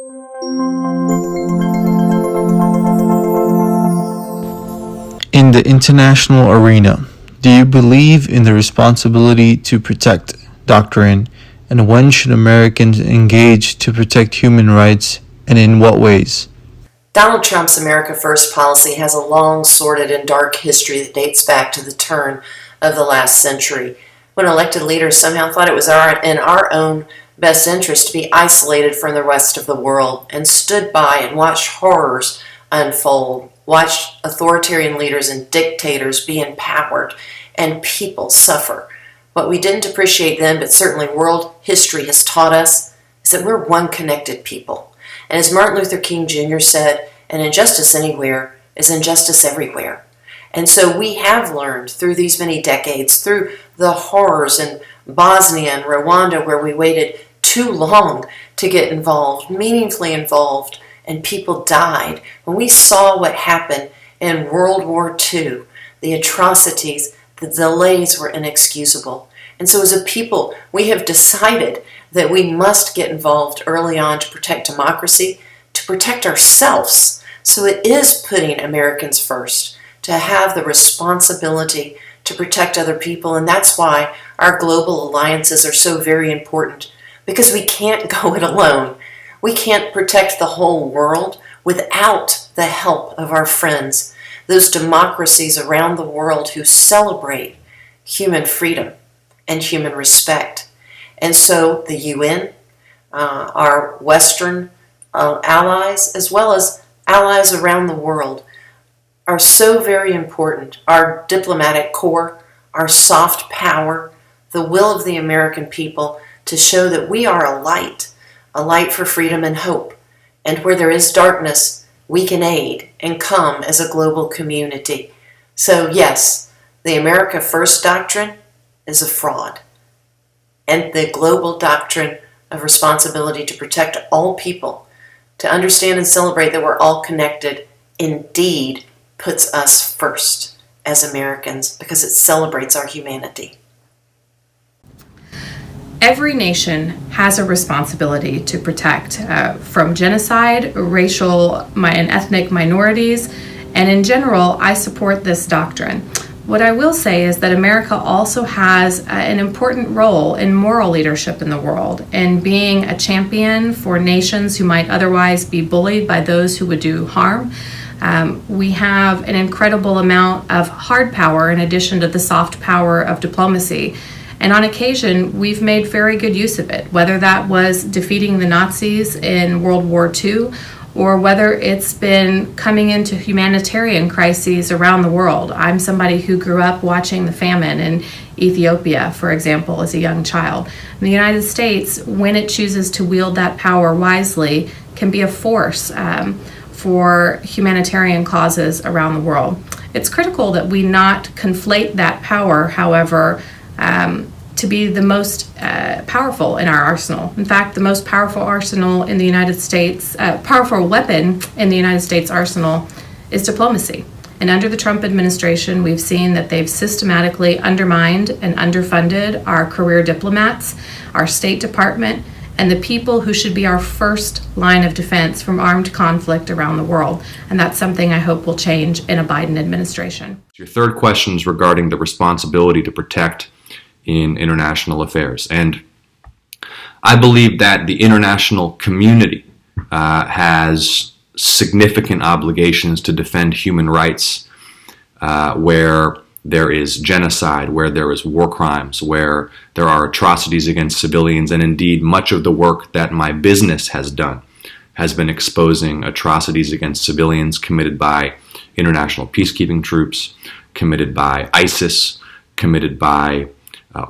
In the international arena, do you believe in the responsibility to protect doctrine, and when should Americans engage to protect human rights, and in what ways? Donald Trump's America First policy has a long, sordid, and dark history that dates back to the turn of the last century, when elected leaders somehow thought it was in our own best interest to be isolated from the rest of the world, and stood by and watched horrors unfold, watched authoritarian leaders and dictators be empowered, and people suffer. What we didn't appreciate then, but certainly world history has taught us, is that we're one connected people. And as Martin Luther King Jr. said, an injustice anywhere is injustice everywhere. And so we have learned through these many decades, through the horrors in Bosnia and Rwanda, where we waited too long to get involved, meaningfully involved, and people died. When we saw what happened in World War II, the atrocities, the delays were inexcusable. And so as a people, we have decided that we must get involved early on to protect democracy, to protect ourselves. So it is putting Americans first, to have the responsibility to protect other people. And that's why our global alliances are so very important, because we can't go it alone. We can't protect the whole world without the help of our friends, those democracies around the world who celebrate human freedom and human respect. And so the UN, our Western allies, as well as allies around the world, are so very important. Our diplomatic corps, our soft power, the will of the American people to show that we are a light for freedom and hope. And where there is darkness, we can aid and come as a global community. So yes, the America First doctrine is a fraud. And the global doctrine of responsibility to protect all people, to understand and celebrate that we're all connected, indeed puts us first as Americans, because it celebrates our humanity. Every nation has a responsibility to protect from genocide, racial and ethnic minorities, and in general, I support this doctrine. What I will say is that America also has an important role in moral leadership in the world, and being a champion for nations who might otherwise be bullied by those who would do harm. We have an incredible amount of hard power in addition to the soft power of diplomacy. And on occasion, we've made very good use of it, whether that was defeating the Nazis in World War II, or whether it's been coming into humanitarian crises around the world. I'm somebody who grew up watching the famine in Ethiopia, for example, as a young child. The United States, when it chooses to wield that power wisely, can be a force for humanitarian causes around the world. It's critical that we not conflate that power, however, to be the most powerful in our arsenal. In fact, the most powerful arsenal in the United States, powerful weapon in the United States arsenal is diplomacy. And under the Trump administration, we've seen that they've systematically undermined and underfunded our career diplomats, our State Department, and the people who should be our first line of defense from armed conflict around the world. And that's something I hope will change in a Biden administration. Your third question is regarding the responsibility to protect in international affairs. And I believe that the international community has significant obligations to defend human rights where there is genocide, where there is war crimes, where there are atrocities against civilians. And indeed, much of the work that my business has done has been exposing atrocities against civilians committed by international peacekeeping troops, committed by ISIS, committed by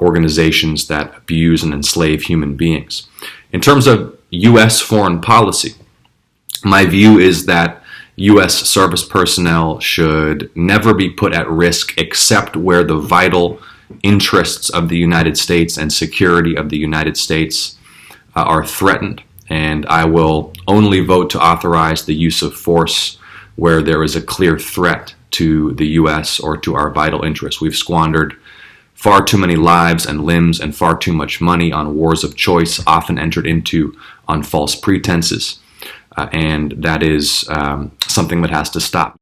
organizations that abuse and enslave human beings. In terms of U.S. foreign policy, my view is that U.S. service personnel should never be put at risk except where the vital interests of the United States and security of the United States are threatened. And I will only vote to authorize the use of force where there is a clear threat to the U.S. or to our vital interests. We've squandered far too many lives and limbs and far too much money on wars of choice, often entered into on false pretenses. and that is something that has to stop.